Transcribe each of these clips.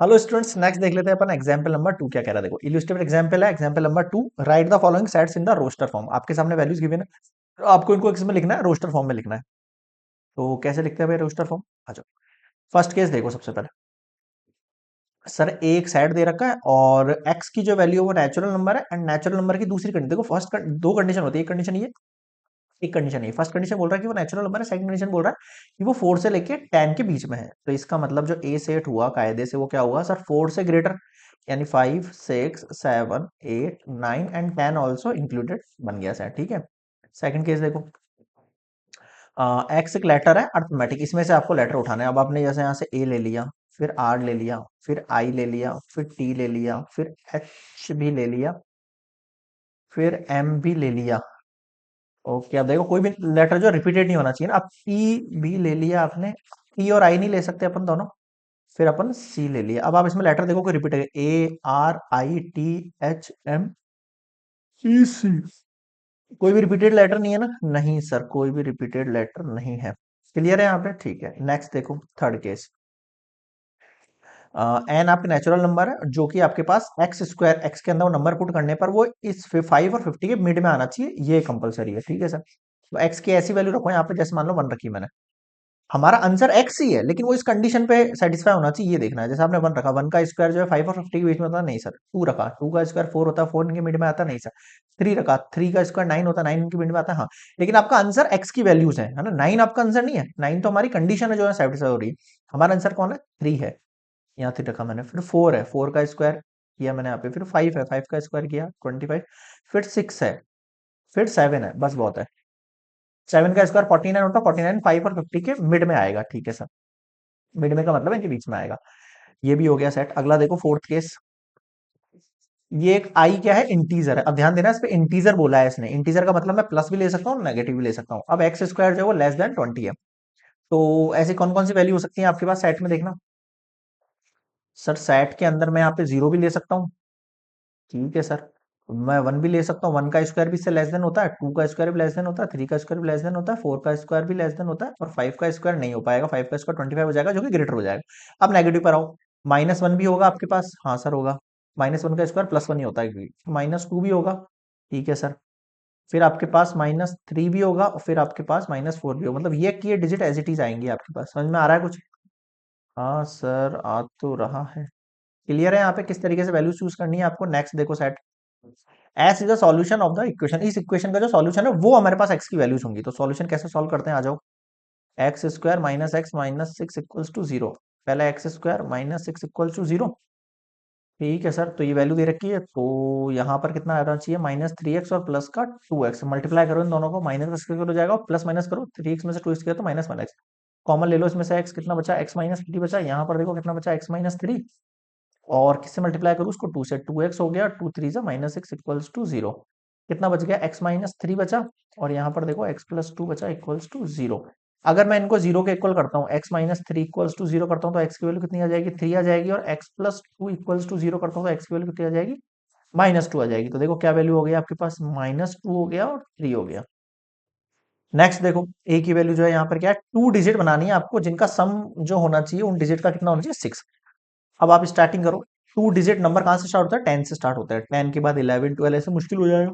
Hello students, next देख लेते हैं अपन एग्जांपल नंबर 2 क्या कह रहा है। देखो, इलस्ट्रेटिव एग्जांपल है। Example number 2, write the following sets in the roster form. आपके सामने वैल्यूज गिवन है, तो आपको इनको किस में लिखना है? रोस्टर फॉर्म में लिखना है। तो कैसे लिखते हैं भाई रोस्टर फॉर्म? आ जाओ। फर्स्ट केस देखो। सबसे पहले सर एक सेट दे रखा है और एक्स की जो वैल्यू है वो नेचुरल नंबर है, एंड नेचुरल नंबर की दूसरी कंडीशन देखो। फर्स्ट दो कंडीशन होती है, एक कंडीशन ये, एक कंडीशन ये। फर्स्ट कंडीशन बोल रहा है कि वो नेचुरल नंबर है, सेकंड कंडीशन बोल रहा है कि वो 4 से लेके 10 के बीच में है। तो इसका मतलब जो ए सेट हुआ कायदे से वो क्या हुआ सर? 4 से ग्रेटर, यानी 5 6 7 8 9 एंड 10 ऑल्सो इंक्लूडेड बन गया सेट। ठीक है। सेकंड केस देखो। एक्स एक लेटर है अर्थमेटिक, इसमें से आपको लेटर उठाना है। अब आपने जैसे यहाँ से ए ले लिया, फिर आर ले लिया, फिर आई ले लिया, फिर टी ले लिया, फिर एच भी ले लिया, फिर एम भी ले लिया। ओके, अब देखो कोई भी लेटर जो रिपीटेड नहीं होना चाहिए ना। अब टी भी ले लिया आपने, टी और आई नहीं ले सकते अपन दोनों। फिर अपन सी ले लिया। अब आप इसमें लेटर देखो कोई रिपीट है, A R I T H M E C. कोई भी रिपीटेड लेटर नहीं है ना? नहीं सर, कोई भी रिपीटेड लेटर नहीं है। क्लियर है यहाँ पे? ठीक है। नेक्स्ट देखो, थर्ड केस। एन आपके नेचुरल नंबर है, जो कि आपके पास एक्स स्क्वायर, एक्स के अंदर वो नंबर पुट करने पर वो इस 5 और 50 के मिड में आना चाहिए, ये कंपलसरी है। ठीक है सर। तो एक्स की ऐसी वैल्यू रखो यहाँ पे, जैसे मान लो 1 रखी मैंने। हमारा आंसर एक्स ही है, लेकिन वो इस कंडीशन पे सेटिस्फाई होना चाहिए, ये देखना है। जैसे आपने 1 रखा, 1 का स्क्वायर जो है 5 और 50 के बीच में होता है, नहीं सर। 2 रखा, 2 का स्क्वायर 4 होता है, 4 इनके मिड में आता है, नहीं सर। 3 रखा, 3 का स्क्वायर 9 होता है, 9 इनके मिड में आता है, हाँ। लेकिन आपका आंसर एक्स की वैल्यूज है ना? 9 आपका आंसर नहीं है, 9 तो हमारी कंडीशन है जो है सेटिस्फाई हो रही है। हमारा आंसर कौन है? 3 है। यहाँ 3 रखा मैंने, फिर 4 है, 4 का स्क्वायर किया मैंने यहाँ पे, फिर 5 है, 5 का स्क्वायर किया 25, फिर 6 है, फिर 7 है, बस बहुत है। 7 का स्क्वायर 49 होता है, 49 5 और 50 के मिड में आएगा। ठीक है सर। मिड में का मतलब है इनके बीच में आएगा। ये भी हो गया सेट। अगला देखो, फोर्थ केस। ये एक आई क्या है? इंटीजर है। अब ध्यान देना, इस पे इंटीजर बोला है इसने। इंटीजर का मतलब मैं प्लस भी ले सकता हूँ, नेगेटिव भी ले सकता हूँ। अब एक्स स्क्वायर जो है वो लेस देन 20 है। तो ऐसी कौन कौन सी वैल्यू हो सकती है आपके पास सेट में? देखना सर, सेट के अंदर मैं यहाँ पे 0 भी ले सकता हूँ। ठीक है सर। मैं 1 भी ले सकता हूँ, 1 का स्क्वायर भी इससे लेस देन होता है, 2 का स्क्वायर भी लेस देन होता है, 3 का स्क्वायर भी लेस देन होता है, 4 का स्क्वायर भी लेस देन होता है, और 5 का स्क्वायर नहीं हो पाएगा। 5 का स्क्वायर 25 हो जाएगा, जो कि ग्रेटर हो जाएगा। अब नेगेटिव पर आओ। -1 भी होगा आपके पास? हाँ सर होगा। -1 का स्क्वायर +1 ही होता है, -2 भी होगा। ठीक है सर। फिर आपके पास -3 भी होगा, और फिर आपके पास -4 भी होगा। मतलब ये डिजिट एज इट इज आएंगी आपके पास। समझ में आ रहा है कुछ? हाँ सर, आ तो रहा है। क्लियर है यहाँ पे किस तरीके से वैल्यू चूज करनी है आपको? नेक्स्ट देखो set. S is the solution of the equation. इस इक्वेशन का जो सॉल्यूशन है वो हमारे पास एक्स की वैल्यूज होंगी। तो सॉल्यूशन कैसे सॉल्व करते हैं? आ जाओ। X square minus x minus six equals to zero. पहले x square minus six equals to zero. ठीक है सर। तो ये वैल्यू दे रखी है, तो यहाँ पर कितना आना चाहिए? -3x और प्लस का 2x। मल्टीप्लाई करो इन दोनों को, माइनस का स्क्वायर हो जाएगा, प्लस माइनस करो, 3x में से 2x किया तो -1x। कॉमन ले लो इसमें से, x कितना बचा? x माइनस 3 बचा। यहाँ पर देखो कितना बचा? x minus 3। और किससे मल्टीप्लाई करूँ उसको? 2 से। 2x हो गया, 2 3 -6 इक्वल्स टू 0। कितना बच गया? x माइनस 3 बचा, और यहाँ पर देखो x प्लस 2 बचा इक्वल्स टू 0। अगर मैं इनको 0 के इक्वल करता हूँ, x माइनस 3 इक्वल्स टू 0 करता हूँ, तो x की वैल्यू कितनी आ जाएगी? 3 आ जाएगी। और x प्लस 2 इक्वल्स टू 0 करता हूँ, तो x की वैल्यू कितनी आ जाएगी? -2 आ जाएगी। तो देखो क्या वैल्यू हो गई आपके पास? -2 हो गया और 3 हो गया। नेक्स्ट देखो, a की वैल्यू जो है यहाँ पर क्या है? 2 डिजिट बनानी है आपको, जिनका सम जो होना चाहिए उन डिजिट का कितना होना चाहिए? 6। अब आप स्टार्टिंग करो। 2 डिजिट नंबर कहाँ से स्टार्ट होता है? 10 से स्टार्ट होता है। 10 के बाद 11 12 ऐसे मुश्किल हो जाएगा।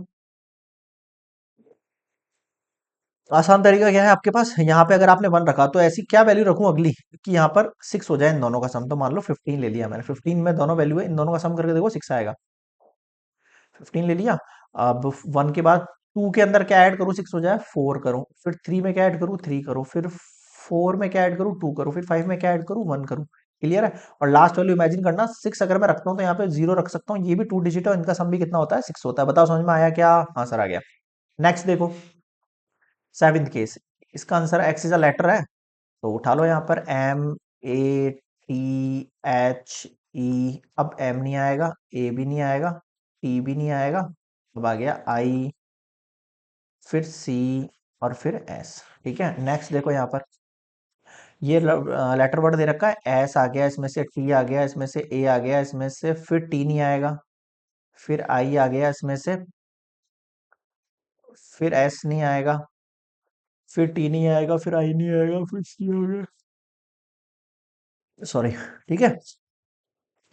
आसान तरीका क्या है आपके पास? यहाँ पे अगर आपने 1 रखा, तो ऐसी क्या वैल्यू रखूं अगली कि यहाँ पर 6 हो जाए इन दोनों का सम? तो मान लो 15 ले लिया मैंने। 15 में दोनों वैल्यू है, इन दोनों का सम करके देखो 6 आएगा। 15 ले लिया। अब 1 के बाद 2 के अंदर क्या ऐड करूँ 6 हो जाए? 4 करूँ। फिर 3 में क्या ऐड करूँ? 3 करूँ। फिर 4 में क्या ऐड करूँ? 2 करूँ। फिर 5 में क्या ऐड करूँ? 1 करूँ। क्लियर है? और लास्ट वैल्यू इमेजिन करना, 6 अगर मैं रखता हूँ तो यहाँ पे 0 रख सकता हूँ। ये भी 2 डिजिट है, इनका सम भी कितना होता है? 6 होता है। बताओ समझ में आया क्या? हाँ सर आ गया। नेक्स्ट देखो, सेवेंथ केस। इसका answer x is a letter है, तो उठा लो यहाँ पर M A T H E. अब एम नहीं आएगा, ए भी नहीं आएगा, टी भी नहीं आएगा। अब आ गया आई, फिर सी, और फिर एस। ठीक है। नेक्स्ट देखो यहाँ पर, ये लेटर वर्ड दे रखा है। एस आ गया, इसमें से टी आ गया, इसमें से ए आ गया, इसमें से फिर टी नहीं आएगा, फिर आई आ गया इसमें से, फिर एस नहीं आएगा, फिर टी नहीं आएगा, फिर आई नहीं आएगा, फिर सी आ गया। सॉरी। ठीक है।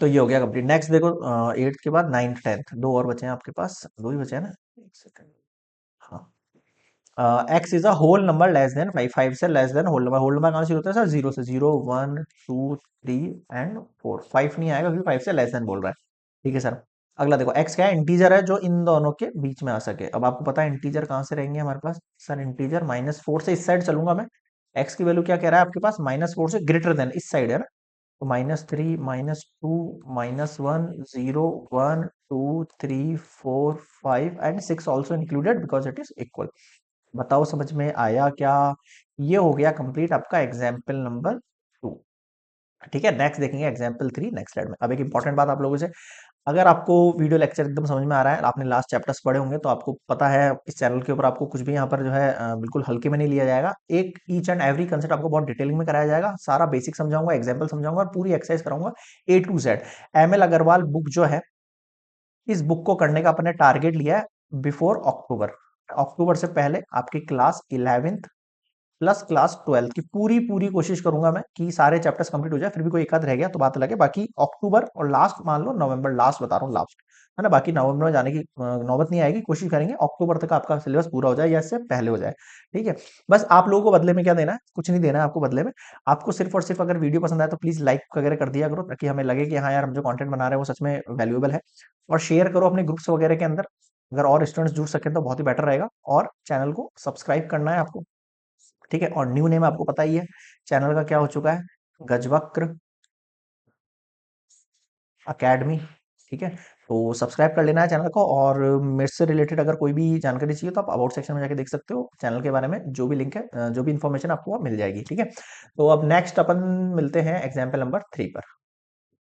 तो ये हो गया कंप्लीट। नेक्स्ट देखो, 8th के बाद 9th 10th दो और बचे हैं आपके पास, दो ही बचे हैं ना, एक सेकंड। हाँ, x is a whole number less than five, five से लेस देन होल नंबर कहाँ से शुरू होता है सर? जीरो से। Zero, one, two, three and four. Five नहीं आएगा क्योंकि फाइव से लेस देन बोल रहा है। ठीक है सर। अगला देखो, एक्स क्या है? इंटीजर है जो इन दोनों के बीच में आ सके। अब आपको पता है इंटीजर कहाँ से रहेंगे हमारे पास? सर इंटीजर -4 से इस साइड चलूंगा मैं। एक्स की वैल्यू क्या कह रहा है आपके पास? -4 से ग्रेटर देन, इस साइड है ना। तो -3, -2, -1, 0, 1, 2, 3, 4, 5 and 6 also included because it is equal. बताओ समझ में आया क्या? ये हो गया कंप्लीट आपका एग्जाम्पल नंबर 2। ठीक है, नेक्स्ट देखेंगे एग्जाम्पल 3 नेक्स्ट स्लाइड में। अब एक इंपॉर्टेंट बात आप लोगों से, अगर आपको वीडियो लेक्चर एकदम समझ में आ रहा है, आपने लास्ट चैप्टर्स पढ़े होंगे, तो आपको पता है इस चैनल के ऊपर आपको कुछ भी यहाँ पर जो है बिल्कुल हल्के में नहीं लिया जाएगा। एक ईच एंड एवरी कंसेप्ट आपको बहुत डिटेलिंग में कराया जाएगा। सारा बेसिक समझाऊंगा, एग्जाम्पल समझाऊंगा और पूरी एक्सरसाइज कराऊंगा A to Z। ML Agarwal book जो है, इस बुक को करने का अपने टारगेट लिया है बिफोर अक्टूबर। अक्टूबर से पहले आपकी class 11th plus class 12th की पूरी पूरी कोशिश करूंगा मैं कि सारे चैप्टर्स कंप्लीट हो जाए। फिर भी कोई एक आध रह गया तो बात अलग है। बाकी अक्टूबर और लास्ट मान लो नवंबर, लास्ट बता रहा हूँ, लास्ट है ना। बाकी नवंबर में जाने की नौबत नहीं आएगी। कोशिश करेंगे अक्टूबर तक आपका सिलेबस पूरा हो जाए या इससे पहले हो जाए। ठीक है। बस आप लोगों को बदले में क्या देना है? कुछ नहीं देना है आपको बदले में। आपको सिर्फ और सिर्फ अगर वीडियो पसंद आए तो प्लीज लाइक वगैरह कर दिया करो, ताकि हमें लगे कि हाँ यार, हम जो कंटेंट बना रहे हैं वो सच में वैल्यूएबल है। और शेयर करो अपने ग्रुप्स वगैरह के अंदर। अगर और स्टूडेंट्स जुड़ सकें तो बहुत ही बेटर रहेगा। और चैनल को सब्सक्राइब करना है आपको। ठीक है। और न्यू नेम आपको पता ही है चैनल का, क्या हो चुका है? गजवक्र अकेडमी। ठीक है। तो सब्सक्राइब कर लेना है चैनल को। और मेरे से रिलेटेड अगर कोई भी जानकारी चाहिए तो आप अबाउट सेक्शन में जाके देख सकते हो चैनल के बारे में। जो भी लिंक है, जो भी इन्फॉर्मेशन आपको वहाँ मिल जाएगी। ठीक है। तो अब नेक्स्ट अपन मिलते हैं एग्जाम्पल नंबर 3 पर।